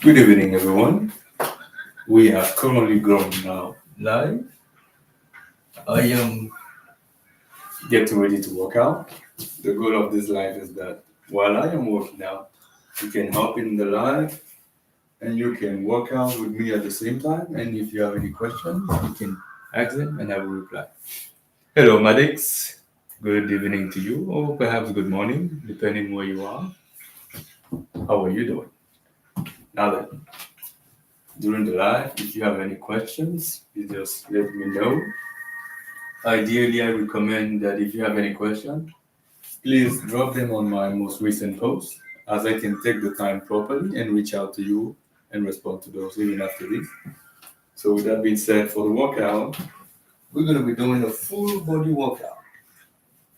Good evening, everyone. We are currently going now live. I am getting ready to work out. The goal of this live is that while I am working out, you can hop in the live and you can work out with me at the same time. And if you have any questions, you can ask them and I will reply. Hello, Madix. Good evening to you, or perhaps good morning, depending where you are. How are you doing? Now then, during the live, if you have any questions, you just let me know. Ideally, I recommend that if you have any questions, please drop them on my most recent post, as I can take the time properly and reach out to you and respond to those even after this. So with that being said, for the workout, we're going to be doing a full body workout.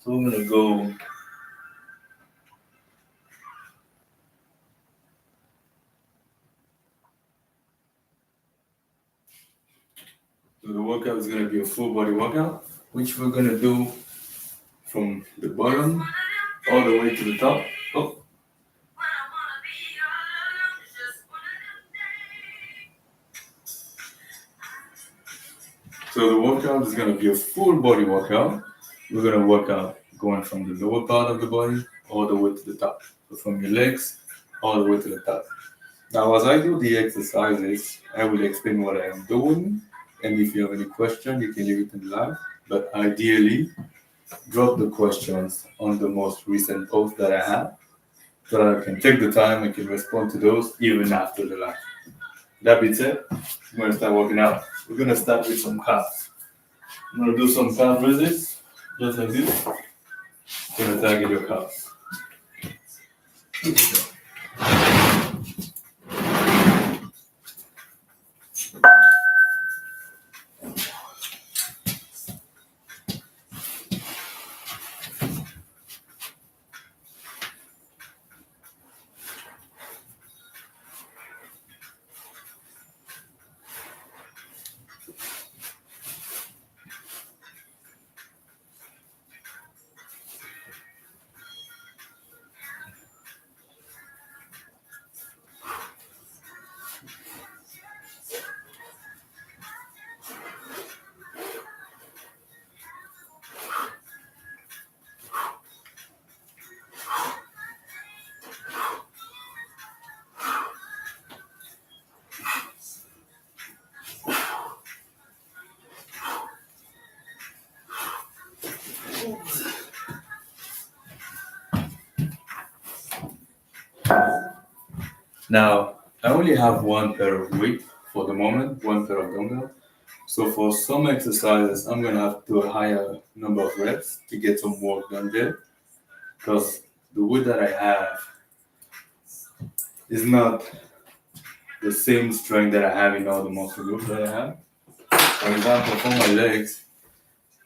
So we're going to go so the workout is going to be a full body workout, which we're going to do from the bottom all the way to the top. Oh. So the workout is going to be a full body workout. We're going to work out going from the lower part of the body all the way to the top. So from your legs all the way to the top. Now, as I do the exercises, I will explain what I am doing. And if you have any question, you can leave it in the live. But ideally, drop the questions on the most recent post that I have so that I can take the time and can respond to those even after the live. That being said, I'm going to start working out. We're going to start with some calves. I'm going to do some calf raises, just like this. I'm going to target your calves. Here we go. Now, I only have one pair of weight for the moment, one pair of dumbbell. So for some exercises, I'm gonna have to do a higher number of reps to get some work done there, because the weight that I have is not the same strength that I have in all the muscle groups that I have. For example, for my legs,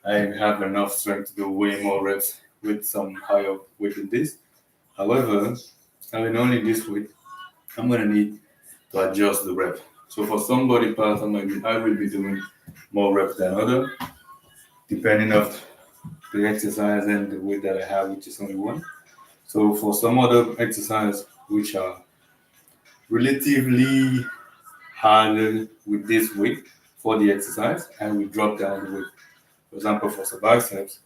I have enough strength to do way more reps with some higher weight than this. However, having only this weight, I'm gonna need to adjust the rep. So for some body parts, I will be doing more reps than other, depending on the exercise and the weight that I have, which is only one. So for some other exercise which are relatively harder with this weight for the exercise, I will drop down the weight. For example, for some biceps,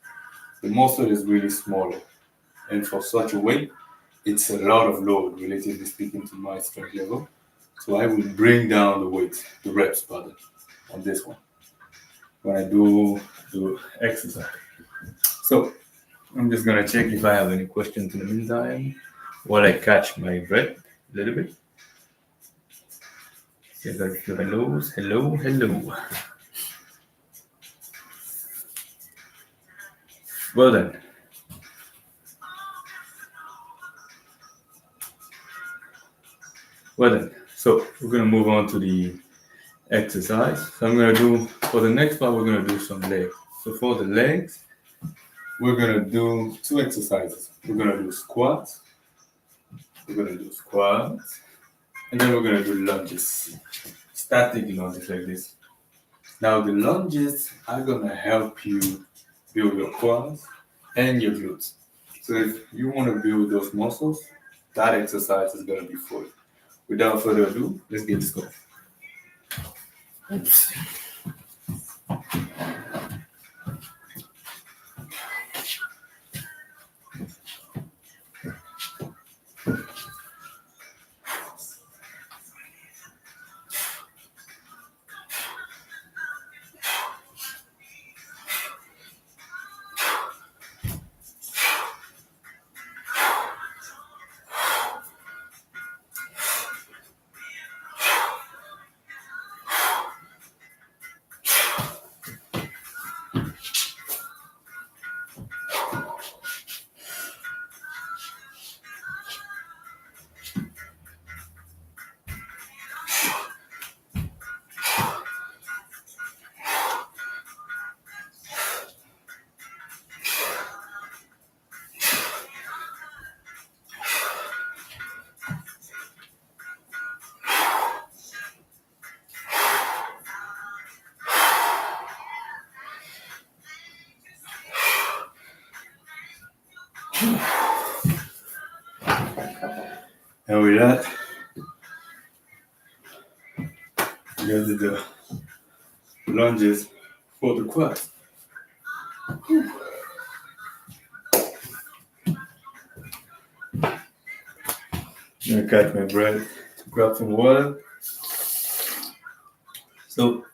the muscle is really smaller, and for such a weight, it's a lot of load, relatively speaking, to my strength level. So I will bring down the weight, the reps, pardon, on this one when I do the exercise. So I'm just gonna check if I have any questions in the meantime while I catch my breath a little bit. Yes, I feel hellos. Hello, hello. Well then. Well then. So we're gonna move on to the exercise. So I'm gonna do for the next part. We're gonna do some legs. So for the legs, we're gonna do two exercises. We're gonna do squats. We're gonna do squats, and then we're gonna do lunges. Static lunges like this. Now the lunges are gonna help you build your quads and your glutes. So if you want to build those muscles, that exercise is gonna be for you. Without further ado, let's get this going. Oops. And with that, we have to do lunges for the quads. I'm gonna catch my breath, grab some water. So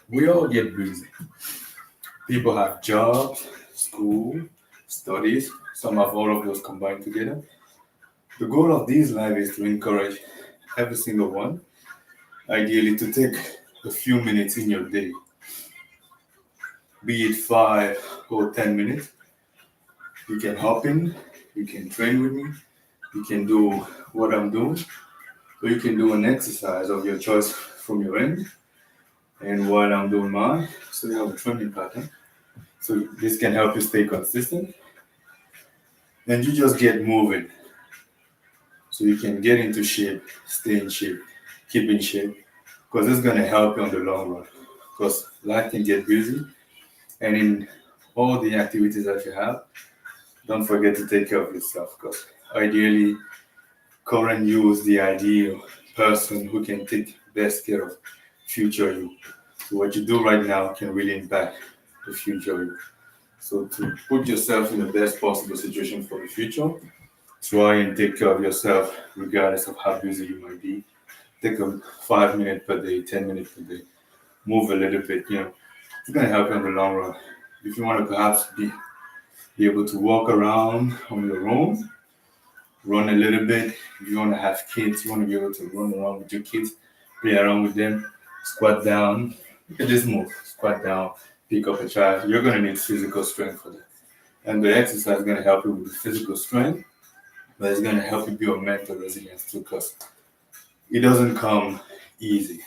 we all get busy. People have jobs, school, studies. Some have all of those combined together. The goal of these live is to encourage every single one, ideally to take a few minutes in your day, be it 5 or 10 minutes. You can hop in, you can train with me, you can do what I'm doing, or you can do an exercise of your choice from your end. And while I'm doing mine, so you have a training pattern. So this can help you stay consistent. And you just get moving. So you can get into shape, stay in shape, keep in shape. Because it's gonna help you on the long run. Because life can get busy. And in all the activities that you have, don't forget to take care of yourself. Because ideally, current you is the ideal person who can take best care of future you. So what you do right now can really impact the future you. So to put yourself in the best possible situation for the future, try and take care of yourself regardless of how busy you might be. Take a 5 minute per day, 10 minutes per day. Move a little bit, It's gonna help you in the long run. If you want to perhaps be able to walk around on your own, run a little bit. If you want to have kids, you want to be able to run around with your kids, play around with them, squat down. You can just move, squat down, pick up a child. You're going to need physical strength for that. And the exercise is going to help you with the physical strength, but it's going to help you build mental resilience too, because it doesn't come easy.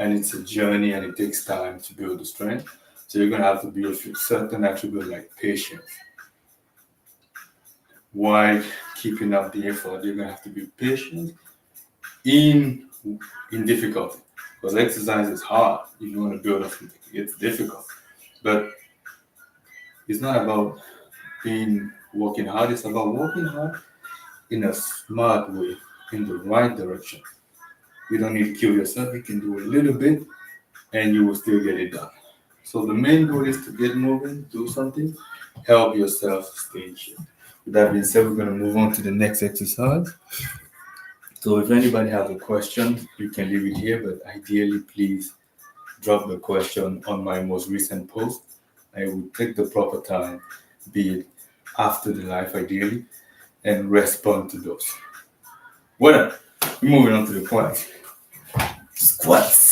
And it's a journey and it takes time to build the strength. So you're going to have to build certain attributes like patience. While keeping up the effort, you're going to have to be patient in difficulty. Because exercise is hard if you want to build up something. It's difficult. But it's not about working hard, it's about working hard in a smart way, in the right direction. You don't need to kill yourself, you can do a little bit and you will still get it done. So the main goal is to get moving, do something, help yourself stay in shape. With that being said, we're going to move on to the next exercise. So if anybody has a question, you can leave it here, but ideally, please drop the question on my most recent post. I will take the proper time, be it after the live ideally, and respond to those. Well, Moving on to the quads. Squats.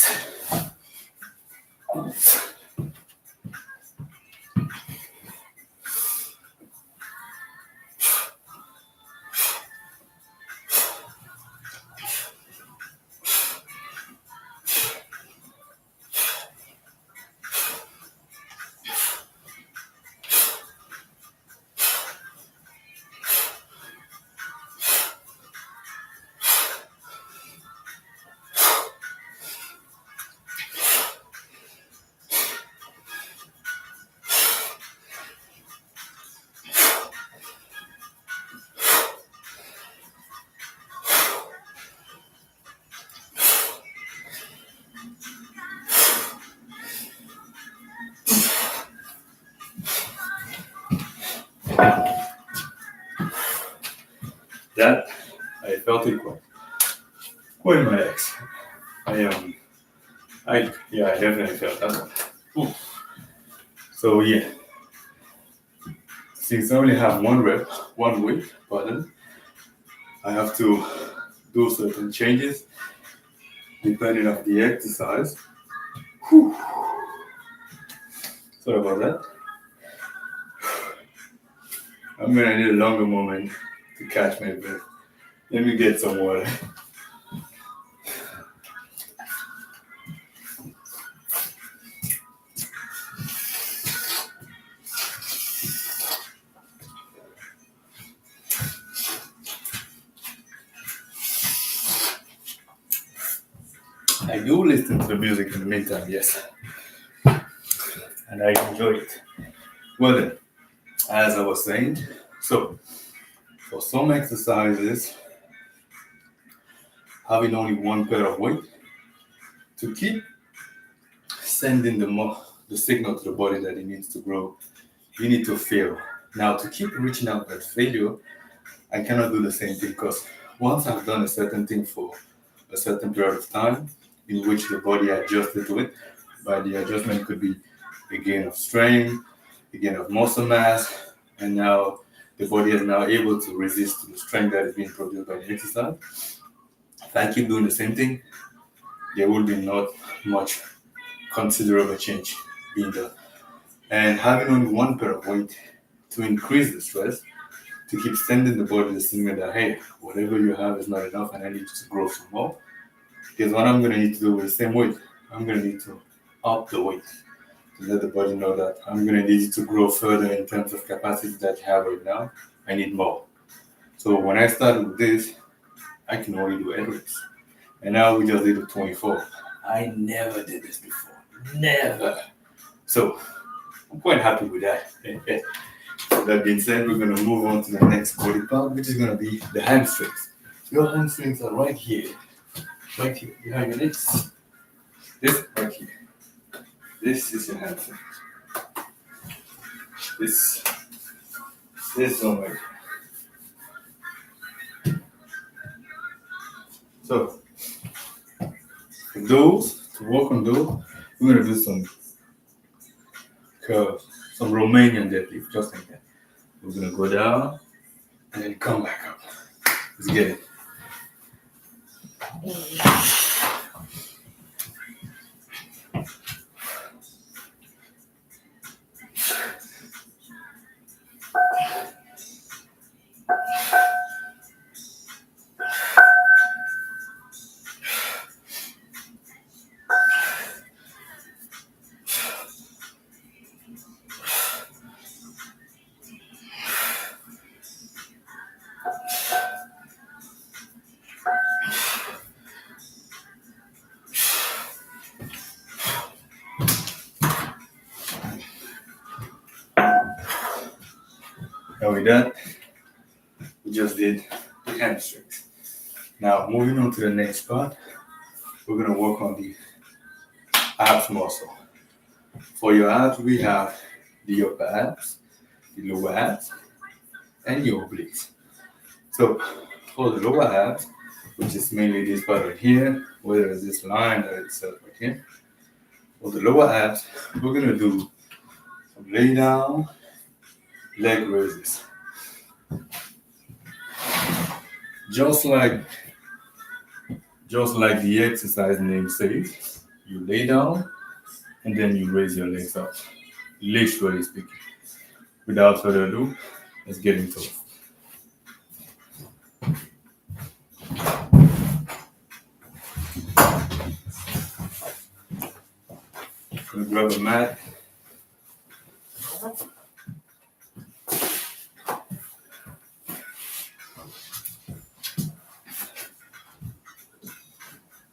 That I felt it quite in my legs. I definitely felt that one. Ooh. So yeah, since I only have one rep, one weight, pardon, I have to do certain changes depending on the exercise. Whew. Sorry about that. I'm gonna need a longer moment to catch my breath. Let me get some water. I do listen to the music in the meantime, yes, and I enjoy it. Well then, as I was saying, so for some exercises, having only one pair of weight to keep sending the signal to the body that it needs to grow, you need to fail. Now, to keep reaching out that failure, I cannot do the same thing because once I've done a certain thing for a certain period of time in which the body adjusted to it, by the adjustment could be a gain of strength, a gain of muscle mass, and now the body is now able to resist the strength that is being produced by the exercise. If I keep doing the same thing, there will be not much considerable change being done. And having only one pair of weight to increase the stress, to keep sending the body the signal that, hey, whatever you have is not enough and I need you to grow some more. Because what I'm going to need to do with the same weight, I'm going to need to up the weight to let the body know that I'm going to need you to grow further in terms of capacity that you have right now. I need more. So when I started with this, I can only do 8 reps. And now we just did a 24. I never did this before. Never. So I'm quite happy with that. That being said, we're going to move on to the next body part, which is going to be the hamstrings. Your hamstrings are right here behind your legs. This right here. This is your hamstring. This one right here. So, to work on those, we're going to do some curves, some Romanian deadlift, just like that. We're going to go down and then come back up. Let's get it. And with that, we just did the hamstrings. Now, moving on to the next part, we're going to work on the abs muscle. For your abs, we have the upper abs, the lower abs, and the obliques. So, for the lower abs, which is mainly this part right here, where is this line that is set right here. For the lower abs, we're going to do some lay down leg raises. Just like Just like the exercise name says, you lay down and then you raise your legs up, literally speaking. Without further ado, let's get into it. Gonna grab a mat.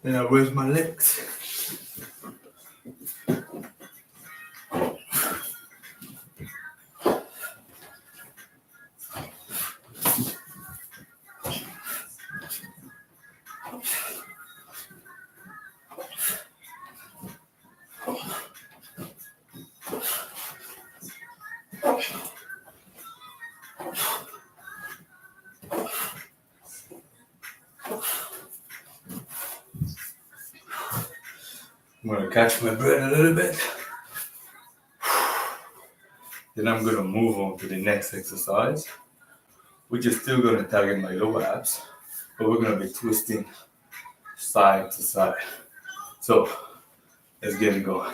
Then I raise my legs. I'm gonna catch my breath a little bit. Then I'm gonna move on to the next exercise, which is still gonna target my lower abs, but we're gonna be twisting side to side. So let's get it going.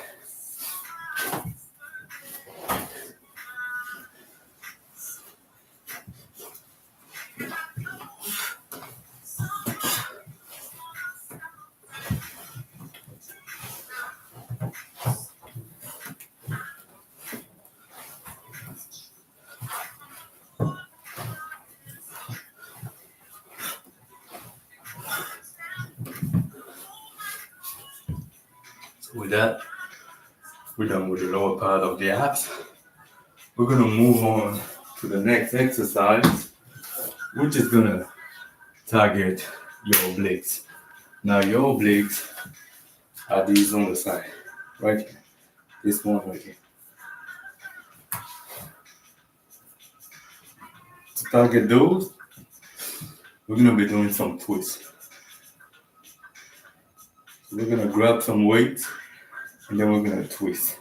So with that, we're done with the lower part of the abs. We're gonna move on to the next exercise, which is gonna target your obliques. Now your obliques are these on the side, right here. This one right here. To target those, we're gonna be doing some twists. So we're gonna grab some weights and then we're gonna twist,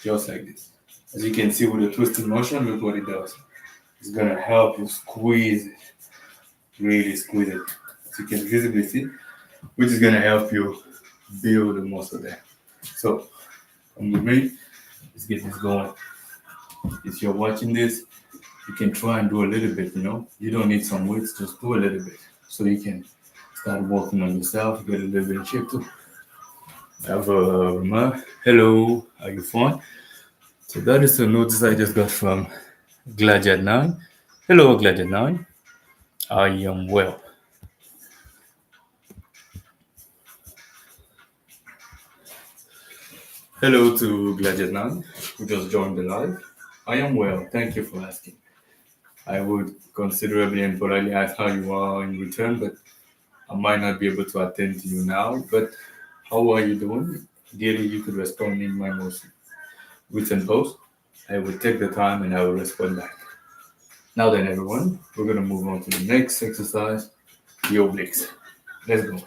just like this. As you can see with the twisting motion, look what it does. It's gonna help you squeeze it, really squeeze it, as you can visibly see, which is gonna help you build the muscle there. So, come with me, let's get this going. If you're watching this, you can try and do a little bit, You don't need some weights, just do a little bit. So you can start working on yourself, get a little bit in shape too. I have a remark. Hello, are you fine? So that is a notice I just got from Gladiat9. Hello, Gladiat9. I am well. Hello to Gladiat9, who just joined the live. I am well. Thank you for asking. I would considerably and politely ask how you are in return, but I might not be able to attend to you now. But how are you doing? Ideally, you could respond in my most written post. I will take the time and I will respond back. Now then, everyone, we're going to move on to the next exercise, the obliques. Let's go.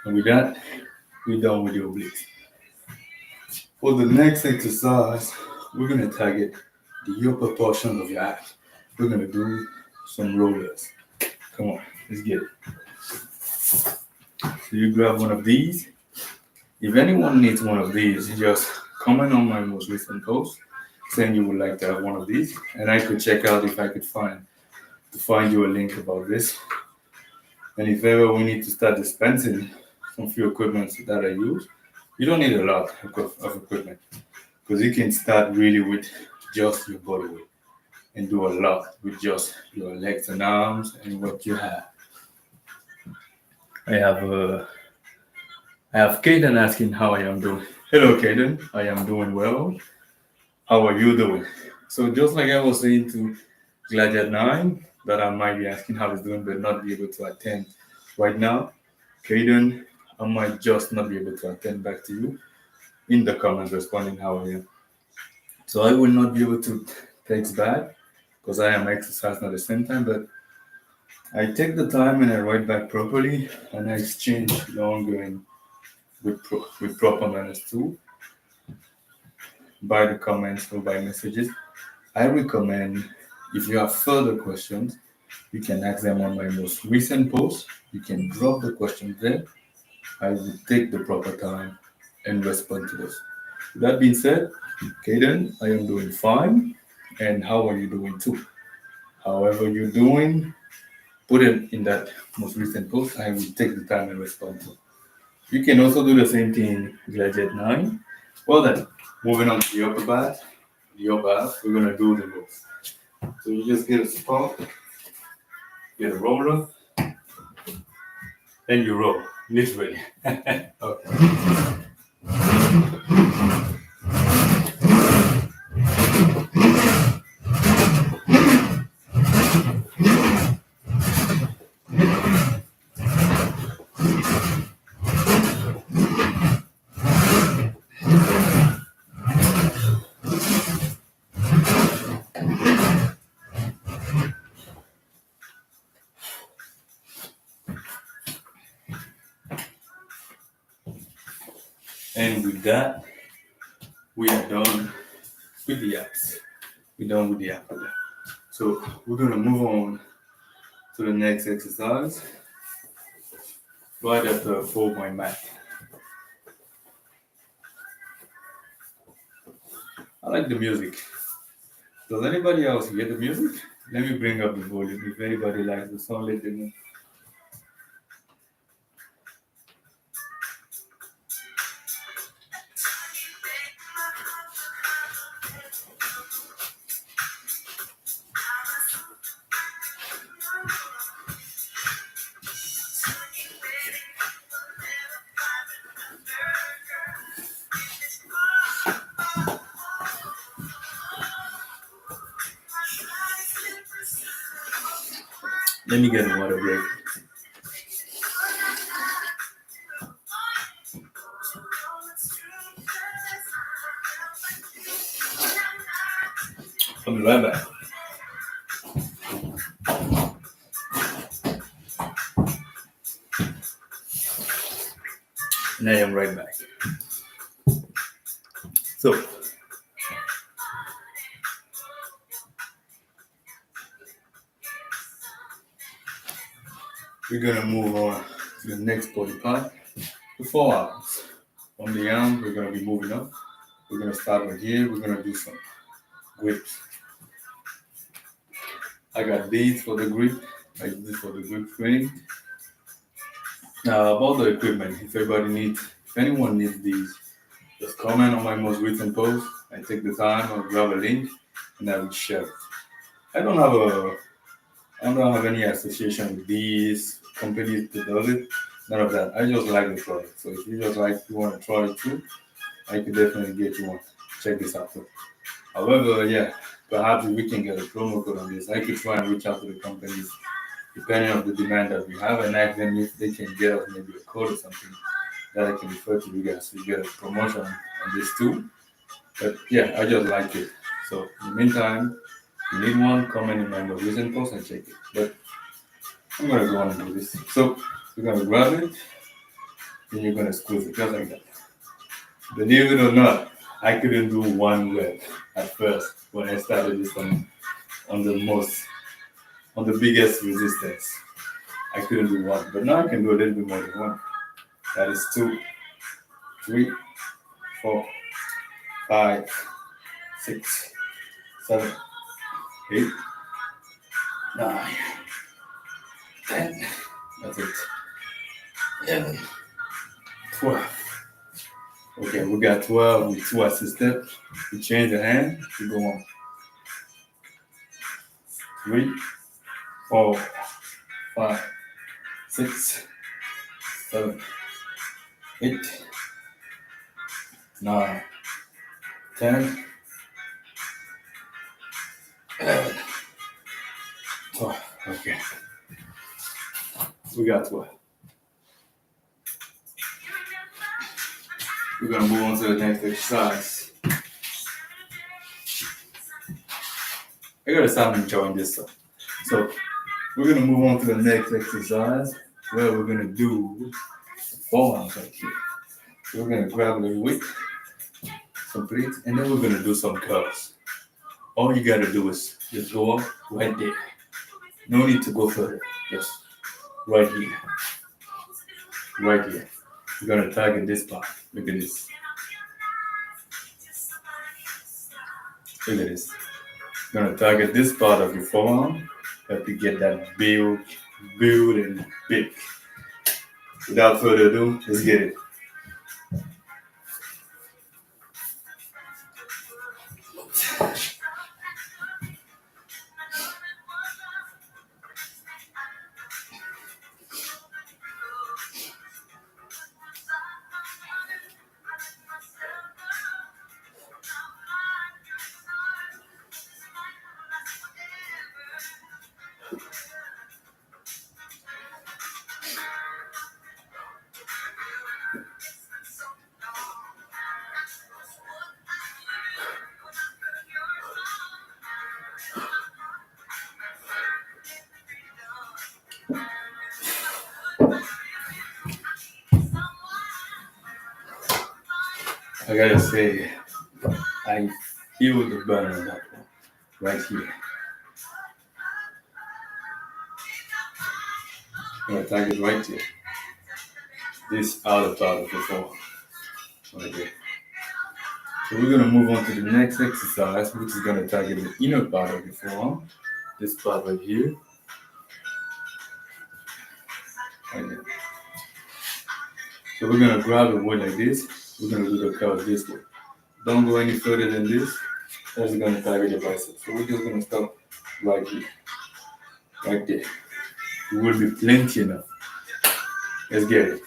And with that, we're done with the obliques. For the next exercise, we're going to target the upper portion of your abs. We're going to do some rollers. Come on, let's get it. So you grab one of these. If anyone needs one of these, just comment on my most recent post saying you would like to have one of these, and I could check out if I could find you a link about this. And if ever we need to start dispensing some few equipment that I use, you don't need a lot of equipment because you can start really with just your body weight and do a lot with just your legs and arms and what you have. I have I have Kaden asking how I am doing. Hello, Kaden. I am doing well. How are you doing? So just like I was saying to Gladiator 9, that I might be asking how he's doing, but not be able to attend right now. Kaden, I might just not be able to attend back to you in the comments responding how I am. So I will not be able to text back because I am exercising at the same time, but I take the time and I write back properly and I exchange the ongoing with proper manners too by the comments or by messages. I recommend if you have further questions, you can ask them on my most recent post. You can drop the questions there. I will take the proper time and respond to those. With that being said, Kaden, I am doing fine. And how are you doing too? However you're doing, put it in that most recent post. I will take the time and respond to. You can also do the same thing, Gladiator 9. Well then, moving on to the upper bath. The upper half, we're gonna do the moves. So you just get a spot, get a roller, and you roll, literally. Okay. And with that, we are done with the apps. We're done with the app. So we're gonna move on to the next exercise right after a 4 point mat. I like the music. Does anybody else hear the music? Let me bring up the volume. If anybody likes the song, let them know. Let me get a water break. I'll be right back. And I am right back. So, we're gonna move on to the next body part, the forearms. From the arms, we're gonna be moving up. We're gonna start right here. We're gonna do some grips. I got these for the grip. I use this for the grip training. Now about the equipment, if anyone needs these, just comment on my most recent post. I take the time, I'll grab a link, and I will share it. I don't have a I don't have any association with these companies that does it. None of that. I just like the product. So if you want to try it too, I could definitely get you one. Check this out too. However, yeah, perhaps if we can get a promo code on this, I could try and reach out to the companies depending on the demand that we have and ask them if they can get us maybe a code or something that I can refer to you guys so you get a promotion on this too. But yeah, I just like it. So in the meantime, if you need one, comment in my most recent post and check it. But I'm gonna go on and do this. So you're gonna grab it, and you're gonna squeeze it just like that. Believe it or not, I couldn't do one rep at first when I started this on the most on the biggest resistance. I couldn't do one, but now I can do a little bit more than one. That is 2, 3, 4, 5, 6, 7, 8, 9, 10. That's it. 11, 12. Okay, we got 12 with 2 assisted. We change the hand. We go on. 3, 4, 5, 6, 7, 8, 9, 10, 11, 12. Okay, we got 12. We're gonna move on to the next exercise. I gotta start enjoying this stuff. So we're gonna move on to the next exercise where we're gonna do forearms right here. So we're gonna grab a little weight, complete, and then we're gonna do some curls. All you gotta do is just go up right there. No need to go further. Just right here. Right here. We're gonna target this part. Look at this. Look at this. We're gonna target this part of your forearm. Help you get that build and big. Without further ado, let's get it. I gotta say, I feel the burn on that one, right here. I'm gonna target right here. This outer part of the forearm, right there. So we're gonna move on to the next exercise, which is gonna target the inner part of the forearm. This part right here. Right there. So we're gonna grab a weight like this. We're gonna do the curl this way. Don't go any further than this. That's gonna target the biceps. So we're just gonna stop right here, right there. It will be plenty enough. Let's get it.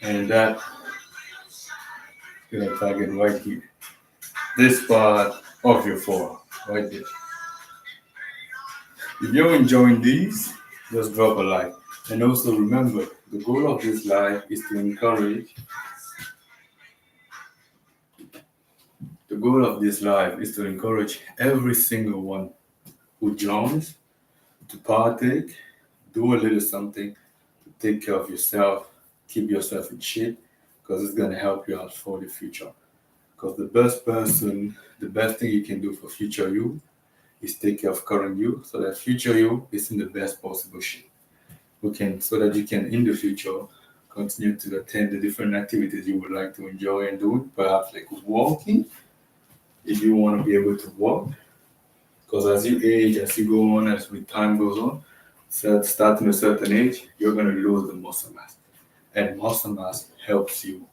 And that gonna target right here. This part of your forearm, right there. If you're enjoying these, just drop a like. And also remember, the goal of this live is to encourage. The goal of this live is to encourage every single one who joins to partake, do a little something to take care of yourself, keep yourself in shape, because it's gonna help you out for the future. Because the best thing you can do for future you is take care of current you so that future you is in the best possible shape. So that you can in the future continue to attend the different activities you would like to enjoy and do, perhaps like walking, if you want to be able to walk. Because as you age, as you go on, as time goes on, starting a certain age, you're going to lose the muscle mass. And muscle mass helps you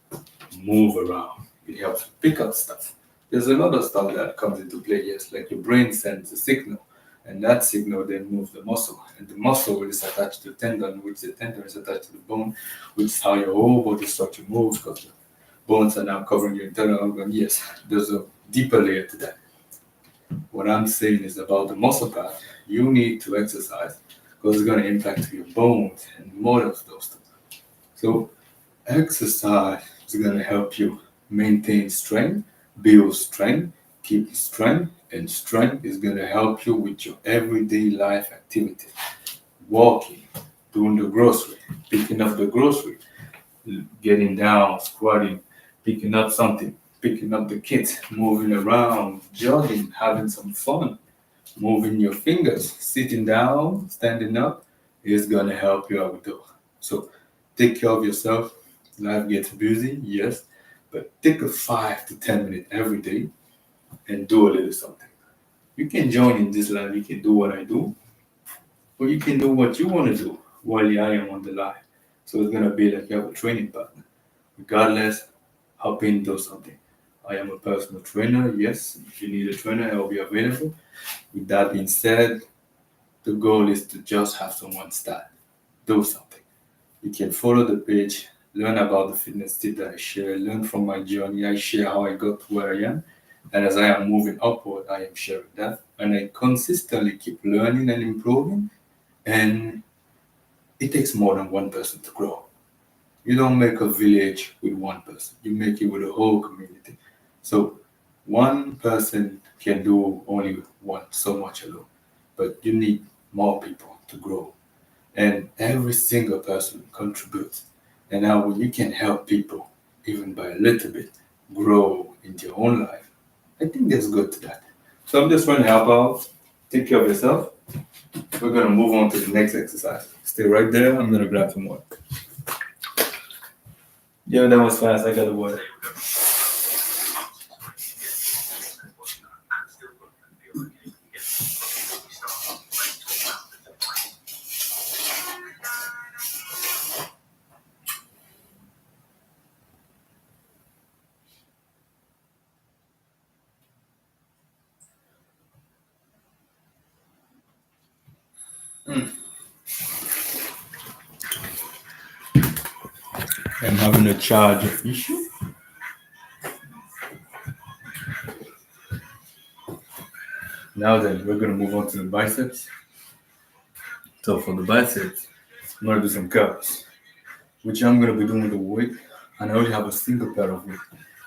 move around. It helps you pick up stuff. There's a lot of stuff that comes into play, yes, like your brain sends a signal, and that signal then moves the muscle, and the muscle is attached to the tendon, which the tendon is attached to the bone, which is how your whole body structure moves, because the bones are now covering your internal organ. Yes, there's a deeper layer to that. What I'm saying is about the muscle part, you need to exercise, because it's going to impact your bones and more of those things. So exercise is going to help you maintain strength, build strength, keep strength, and strength is going to help you with your everyday life activities. walking, doing the grocery, picking up the grocery, getting down, squatting, picking up something, picking up the kids, moving around, jogging, having some fun, moving your fingers, sitting down, standing up is gonna help you out though. So take care of yourself. Life gets busy, yes, but take a 5 to 10 minute every day and do a little something. You can join in this life, you can do what I do, or you can do what you want to do while I am on the line. So it's gonna be like you have a training partner. Regardless, hop in, do something. I am a personal trainer, yes. If you need a trainer, I will be available. With that being said, the goal is to just have someone start, do something. You can follow the page, learn about the fitness tip that I share, learn from my journey. I share how I got to where I am. And as I am moving upward, I am sharing that. And I consistently keep learning and improving. And it takes more than one person to grow. You don't make a village with one person, you make it with a whole community. So one person can do only one so much alone, but you need more people to grow. And every single person contributes. And now when you can help people, even by a little bit, grow into your own life, I think there's good to that. So I'm just trying to help out. Take care of yourself. We're gonna move on to the next exercise. Stay right there. I'm gonna grab some water. Yeah, that was fast. I got the water. I'm having a charge issue. Now then, we're gonna move on to the biceps. So for the biceps, I'm gonna do some curls, which I'm gonna be doing with the weight, and I only have a single pair of weight.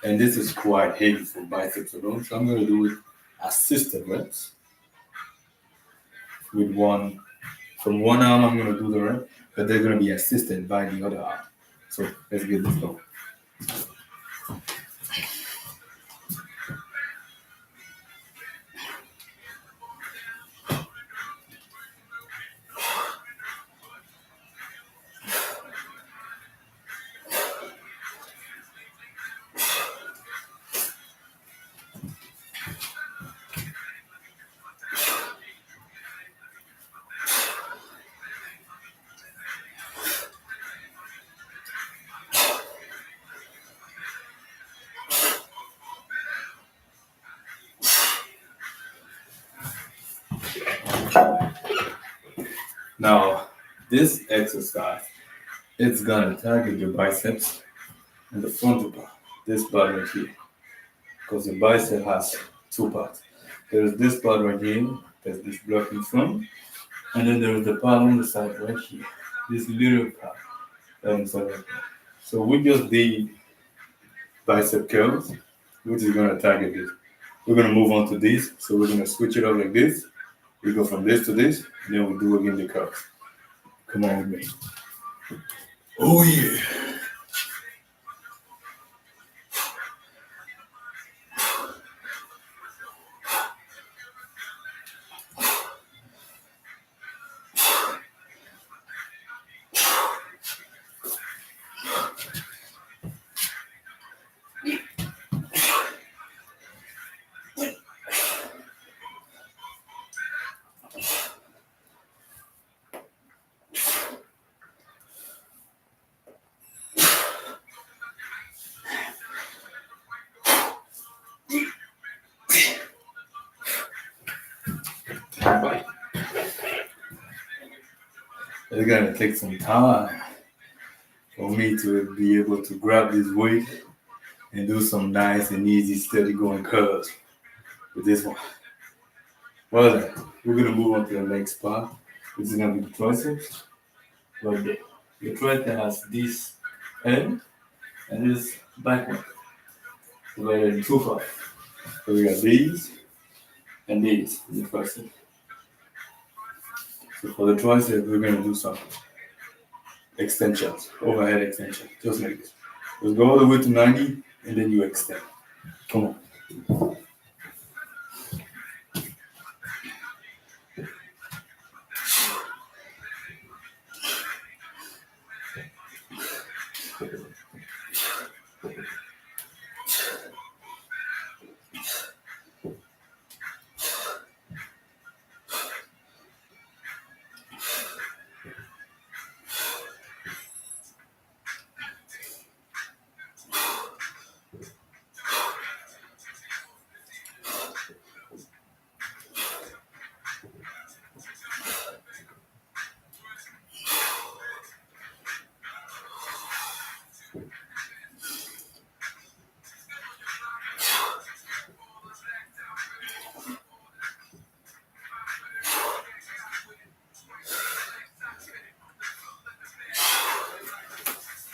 And this is quite heavy for biceps alone, so I'm gonna do it assisted reps with one. From one arm, I'm gonna do the rep, but they're gonna be assisted by the other arm. So let's get this going. Now, this exercise, it's gonna target your biceps and the frontal part, this part right here, because the bicep has two parts. There's this part right here, there's this block in front, and then there's the part on the side right here, this little part on the side right here. So we just did bicep curls, which is gonna target this. We're gonna move on to this, so we're gonna switch it up like this. We go from this to this, and then we do again the curls. Come on with me. Oh yeah. It's gonna take some time for me to be able to grab this weight and do some nice and easy steady going curls with this one. Well then, we're gonna move on to the next part, which is gonna be the triceps. Right there. The tricep has this end and this back one. Divided in two parts. So we got these and these in the tricep. So for the tricep, we're gonna do some extensions, overhead extension, just like this. Just go all the way to 90 and then you extend. Come on.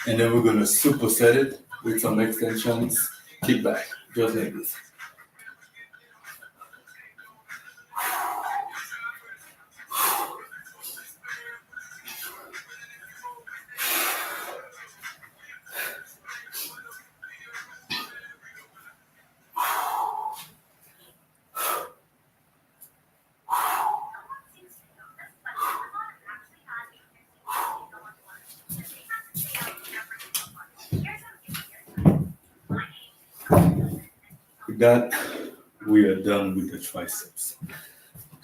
And then we're gonna superset it with some extensions, kickback, just like this. With that, we are done with the triceps.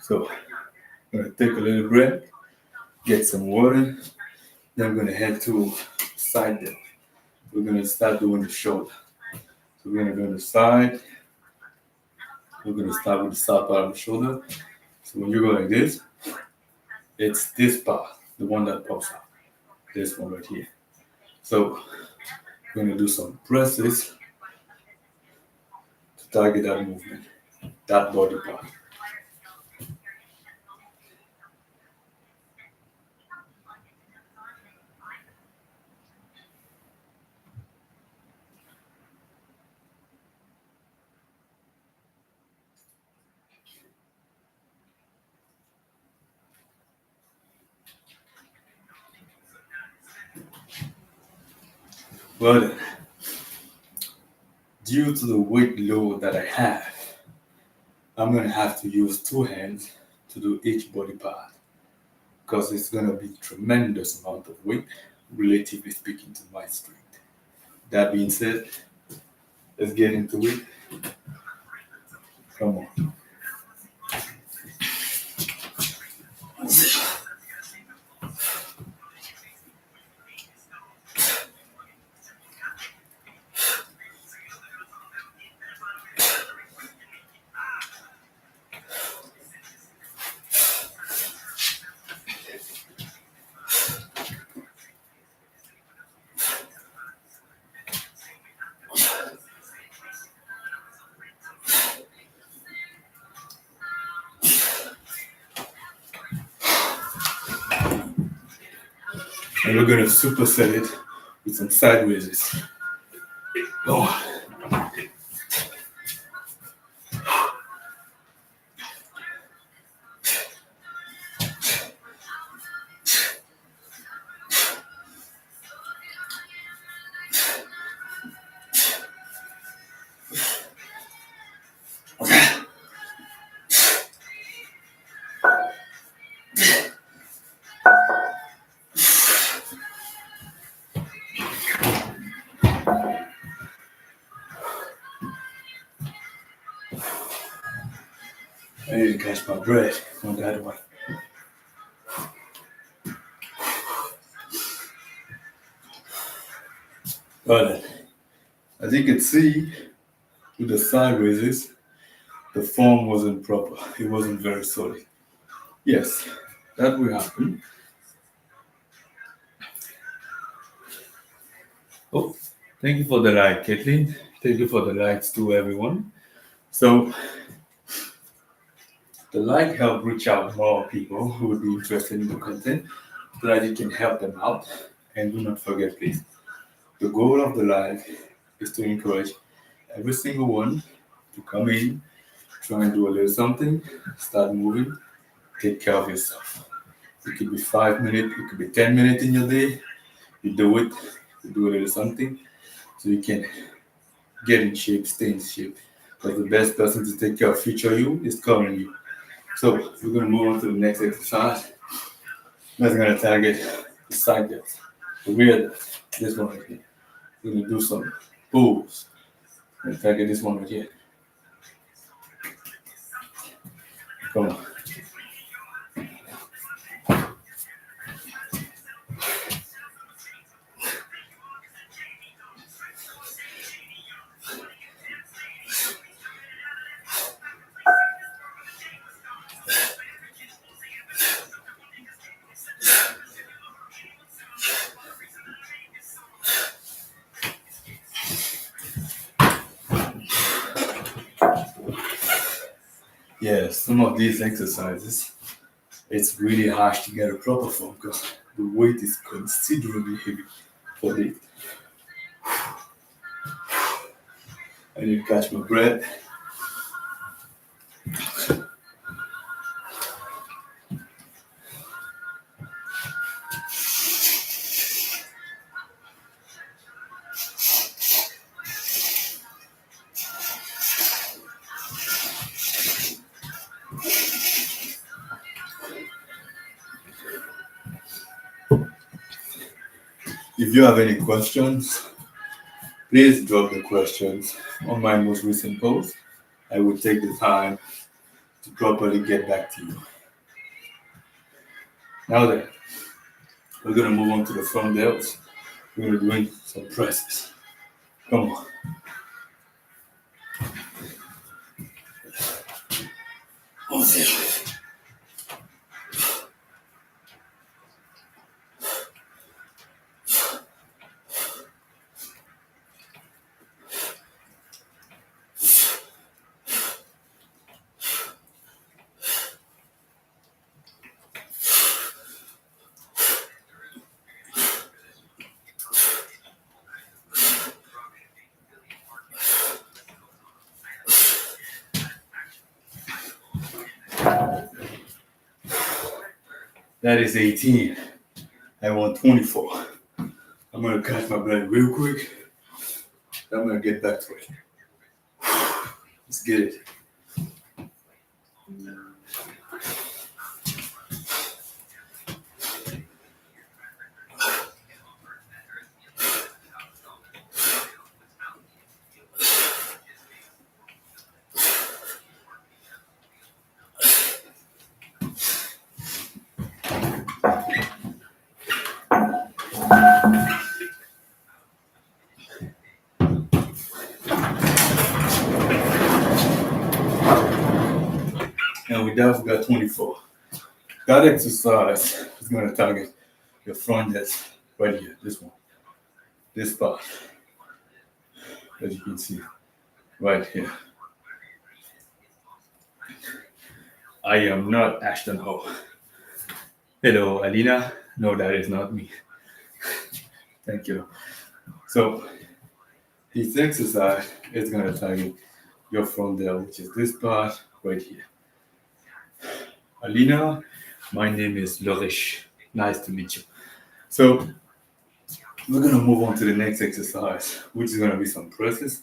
So I'm gonna take a little break, get some water, then I'm gonna head to side dip. We're gonna start doing the shoulder. So we're gonna go to the side. We're gonna start with the side part of the shoulder. So when you go like this, it's this part, the one that pops out. This one right here. So we're gonna do some presses to target that movement, that body part. But due to the weight load that I have, I'm gonna have to use two hands to do each body part because it's gonna be tremendous amount of weight, relatively speaking, to my strength. That being said, let's get into it. Come on. And we're gonna superset it with some sideways. Oh. I need to catch my breath on that one. But as you can see, with the side raises, the form wasn't proper. It wasn't very solid. Yes, that will happen. Oh, thank you for the like, Caitlin. Thank you for the likes to everyone. So the like help reach out more people who would be interested in the content so that you can help them out. And do not forget, please, the goal of the live is to encourage every single one to come in, try and do a little something, start moving, take care of yourself. It could be 5 minutes, it could be 10 minutes in your day. You do a little something so you can get in shape, stay in shape. Because the best person to take care of future you is current you. So we're gonna move on to the next exercise. That's gonna target the side delts, the rear delts. This one right here. We're gonna do some pulls. We're gonna target this one right here. Come on. Yeah, some of these exercises, it's really harsh to get a proper form because the weight is considerably heavy for it. I need to catch my breath. If you have any questions, please drop the questions on my most recent post. I will take the time to properly get back to you. Now then, we're gonna move on to the front delts. We're gonna do some presses. Come on. That is 18. I want 24. I'm gonna catch my breath real quick. I'm gonna get back to it. Let's get it. And with that, we got 24. That exercise is going to target your front delts right here, this one, this part, as you can see, right here. I am not Ashton Ho. Hello, Alina. No, that is not me. Thank you. So, this exercise is going to target your front delt, which is this part right here. Alina, my name is Lauriche. Nice to meet you. So, we're going to move on to the next exercise, which is going to be some presses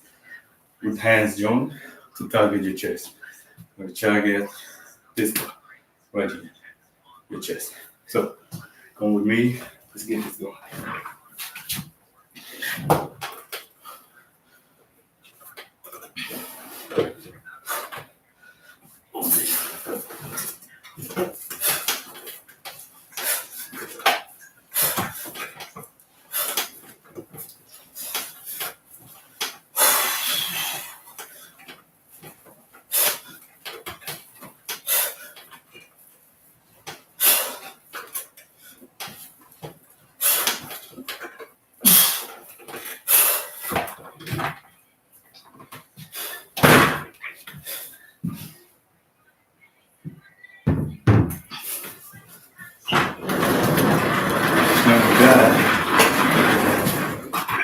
with hands joined to target your chest. I'm going to target this part right here, your chest. So, come with me. Let's get this going.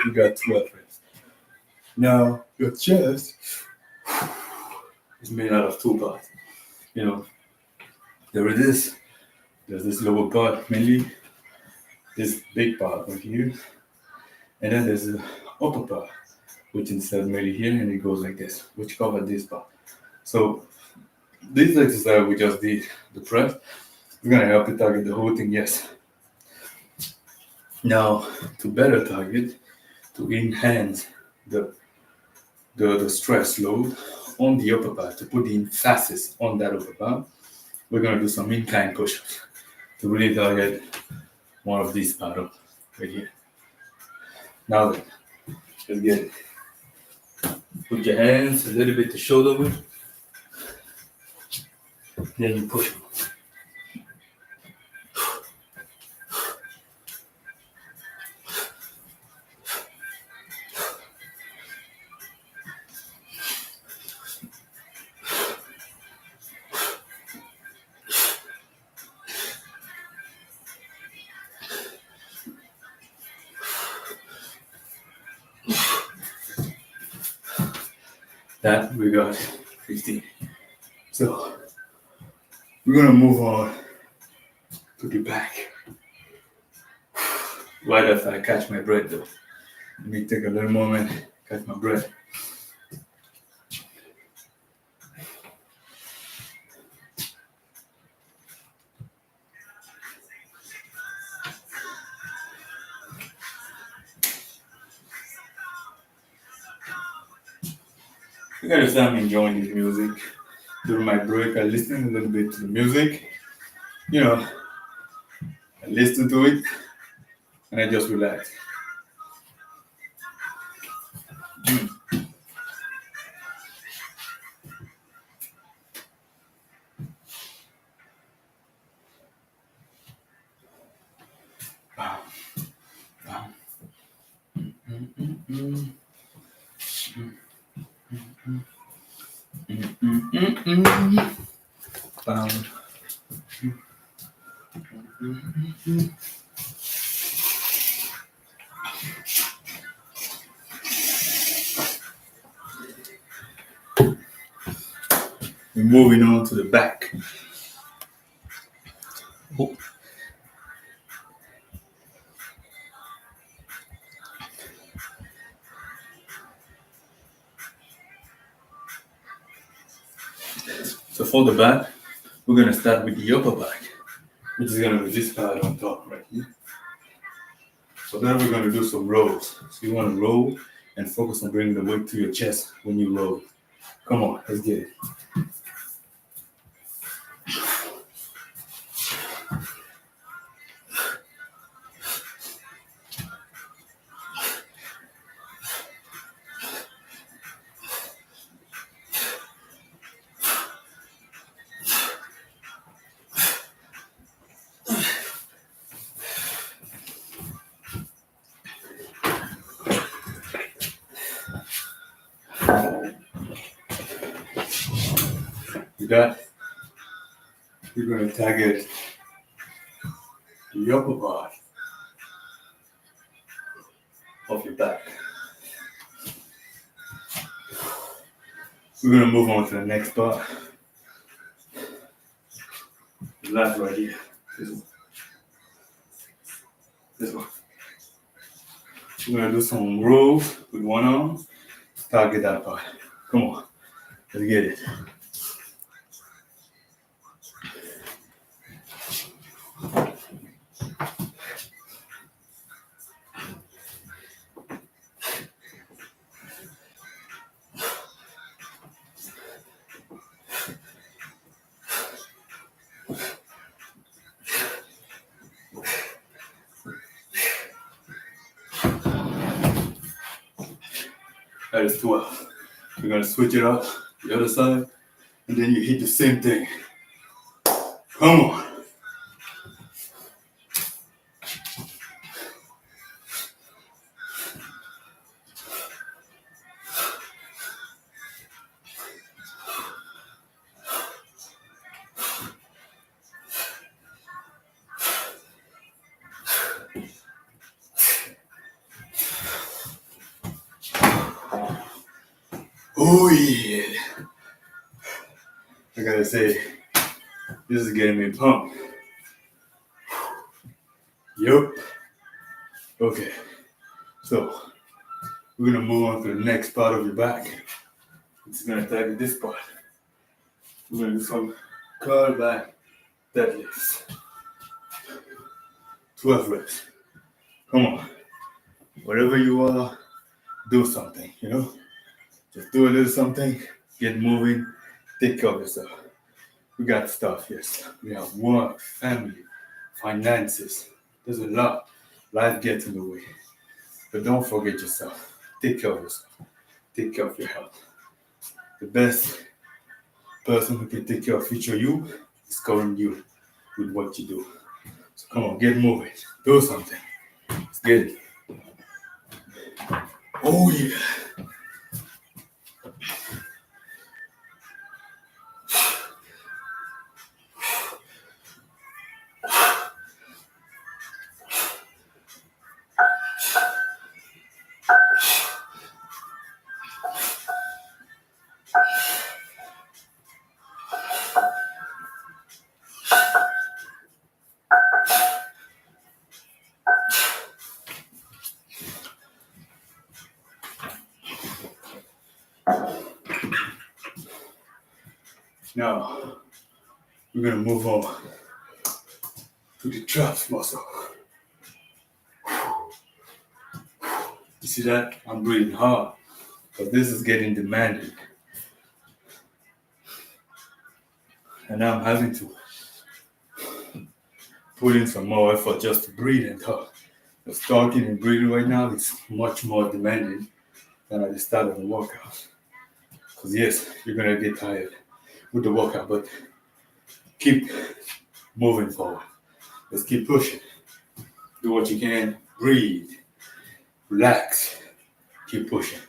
You got 12 reps. Now, your chest is made out of two parts. You know, there it is. There's this lower part, mainly this big part right here, and then there's the upper part, which instead made here, and it goes like this, which covers this part. So this exercise we just did, the press, is gonna help you target the whole thing, yes. Now, to better target, to enhance the the stress load on the upper part, to put the emphasis on that upper part, we're gonna do some incline push-ups to really target one of these part right here. Now then, let's get it. Put your hands a little bit to shoulder width, then you push them. That we got 15. So we're gonna move on to the back. Right after I catch my breath though. Let me take a little moment, catch my breath. I gotta say I'm enjoying this music. During my break, I listen a little bit to the music. You know, I listen to it and I just relax. We're moving on to the back. So for the back, we're gonna start with the upper back, which is gonna be this part on top right here. So then we're gonna do some rolls. So you wanna roll and focus on bringing the weight to your chest when you roll. Come on, let's get it. You got? We're gonna target the upper part of your back. We're gonna move on to the next part. The last right here. This one. This one. We're gonna do some rolls with one arm. Target that part. Come on. Let's get it. That is 12. We're gonna switch it up the other side, and then you hit the same thing. Come on. Oh yeah. I gotta say, this is getting me pumped. Yup. Okay. So we're gonna move on to the next part of your back. It's gonna target this part. We're gonna do some curl back deadlifts. 12 reps. Come on. Whatever you are, do something, Just do a little something, get moving, take care of yourself. We got stuff, yes. We have work, family, finances. There's a lot. Life gets in the way. But don't forget yourself. Take care of yourself. Take care of your health. The best person who can take care of future you is current you with what you do. So come on, get moving. Do something. Let's get it. Oh yeah. Now we're gonna move on to the traps muscle. You see that? I'm breathing hard because this is getting demanding. And I'm having to put in some more effort just to breathe and talk. Just talking and breathing right now is much more demanding than at the start of the workout. Because yes, you're gonna get tired with the workout, but keep moving forward. Just keep pushing. Do what you can. Breathe. Relax. Keep pushing.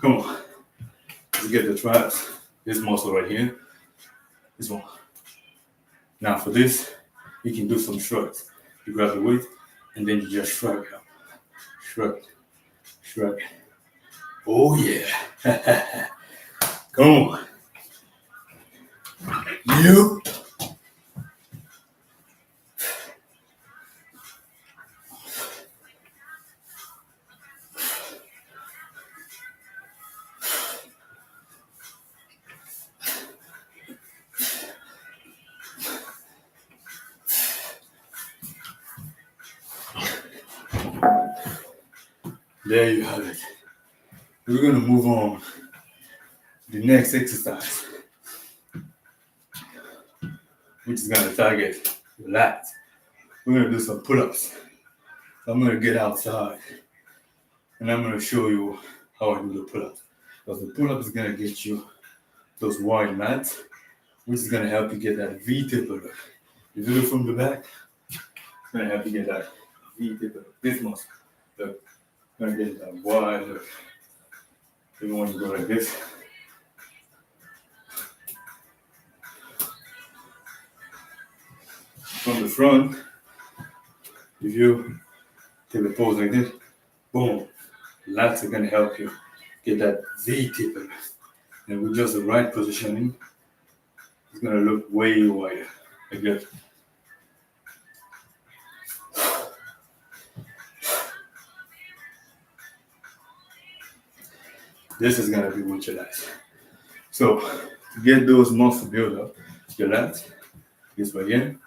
Come on. Let's get the traps. This muscle right here. This one. Now for this, you can do some shrugs. You grab the weight and then you just shrug out. Shrug. Shrug. Oh yeah. Come on. You. There you have it. We're gonna move on to the next exercise, which is gonna target the lats. We're gonna do some pull-ups. So I'm gonna get outside and I'm gonna show you how I do the pull-ups. Because the pull-up is gonna get you those wide lats, which is gonna help you get that V-taper look. You do it from the back, it's gonna help you get that V-taper look. This muscle, look, gonna get that wide look. Even when you go like this. From the front, if you take a pose like this, boom, lats are gonna help you get that V-taper. And with just the right positioning, it's gonna look way wider, like that. This is gonna be with your lats. So to get those muscle build up, your lats, this right here,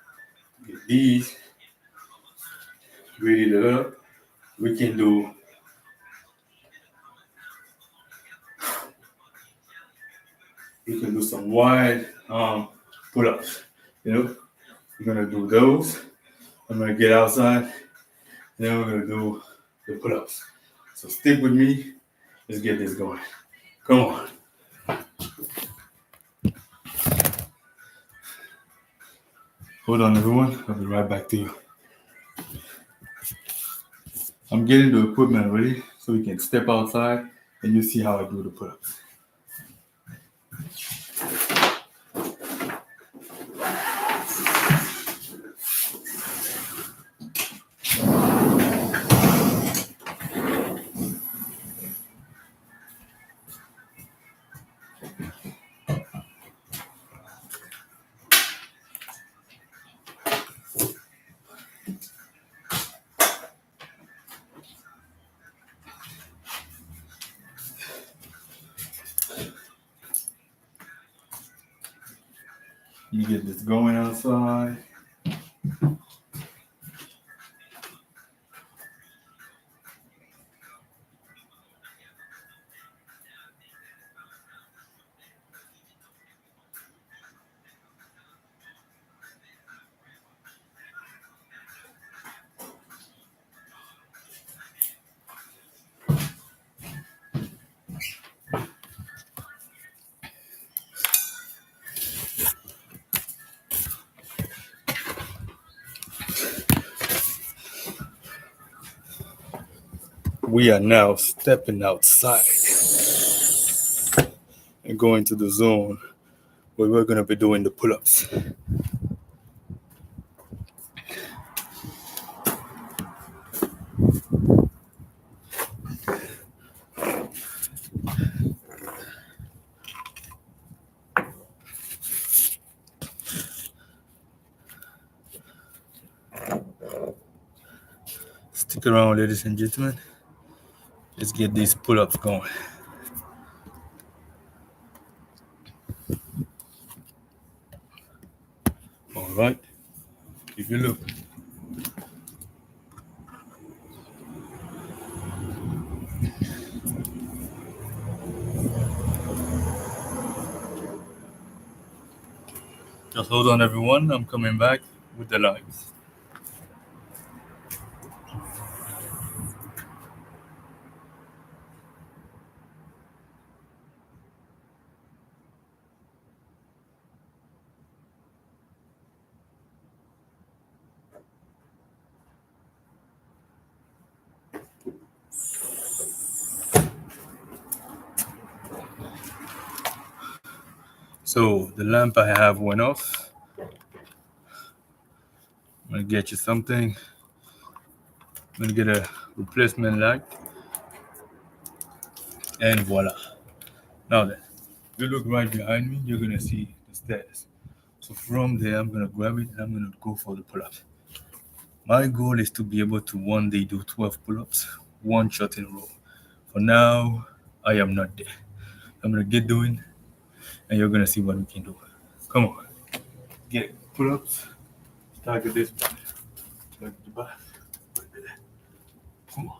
get these really developed. We can do some wide pull-ups. We're gonna do those. I'm gonna get outside, and then we're gonna do the pull-ups. So stick with me. Let's get this going. Come on. Hold on, everyone. I'll be right back to you. I'm getting the equipment ready so we can step outside and you see how I do the pull-ups. You get this going outside. We are now stepping outside and going to the zone where we're going to be doing the pull-ups. Stick around, ladies and gentlemen. Let's get these pull-ups going. All right. If you look, just hold on, everyone. I'm coming back with the lights. So the lamp I have went off. I'm gonna get you something. I'm gonna get a replacement light. And voila. Now then, if you look right behind me, you're gonna see the stairs. So from there, I'm gonna grab it and I'm gonna go for the pull-ups. My goal is to be able to one day do 12 pull-ups, one shot in a row. For now, I am not there. I'm gonna get doing, and you're gonna see what we can do. Come on, get it. Pull-ups. Start with this. Start with the back. Come on.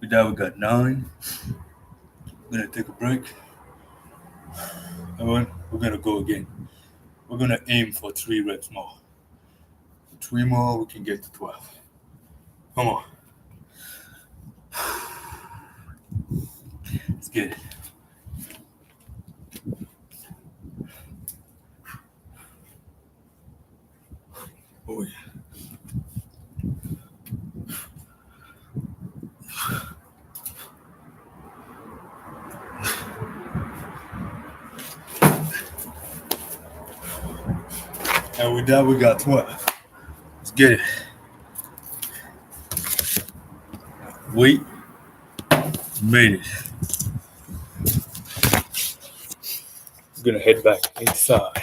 With that, we got 9. We're gonna take a break. And we're gonna go again. We're gonna aim for 3 reps more. 3 more, we can get to 12. Come on. Let's get it. Oh yeah. And with that, we got 12. Let's get it. Wait. Made it. We're gonna head back inside.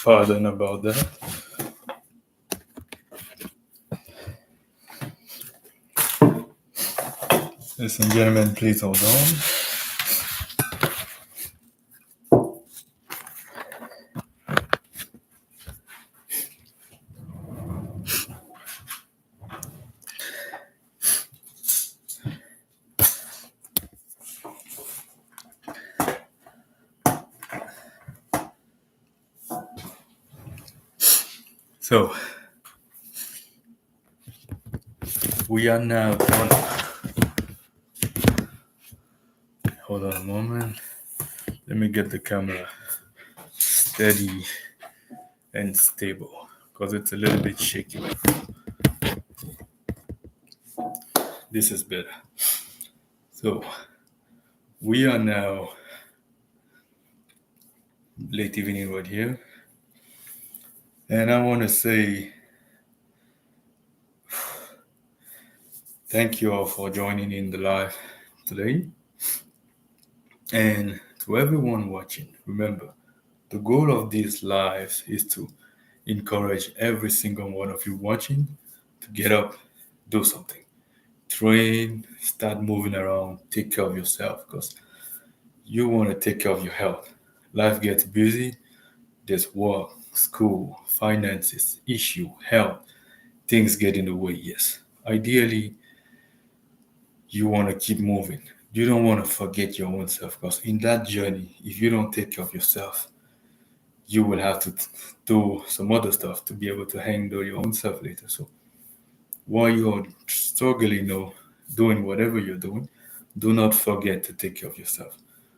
Pardon about that. Ladies and gentlemen, please hold on. So, we are now done. Hold on a moment. Let me get the camera steady and stable because it's a little bit shaky. This is better. So we are now late evening right here, and I want to say thank you all for joining in the live today. And to everyone watching, remember the goal of these lives is to encourage every single one of you watching to get up, do something, train, start moving around, take care of yourself because you want to take care of your health. Life gets busy, there's work, school, finances, issue, health, things get in the way, yes. Ideally, you want to keep moving. You don't want to forget your own self because in that journey, if you don't take care of yourself, you will have to do some other stuff to be able to handle your own self later. So while you're struggling or doing whatever you're doing, do not forget to take care of yourself.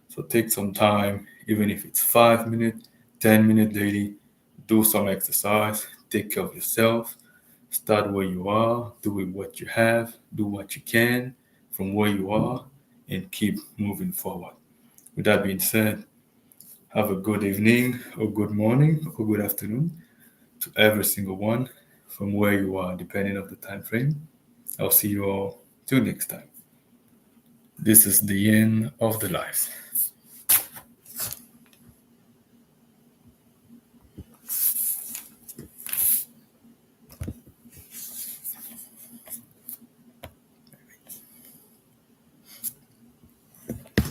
So take some time, even if it's 5 minutes, 10 minutes daily, do some exercise, take care of yourself, start where you are, do with what you have, do what you can from where you are, and keep moving forward. With that being said, have a good evening, or good morning, or good afternoon to every single one from where you are, depending on the time frame. I'll see you all till next time. This is the end of the life.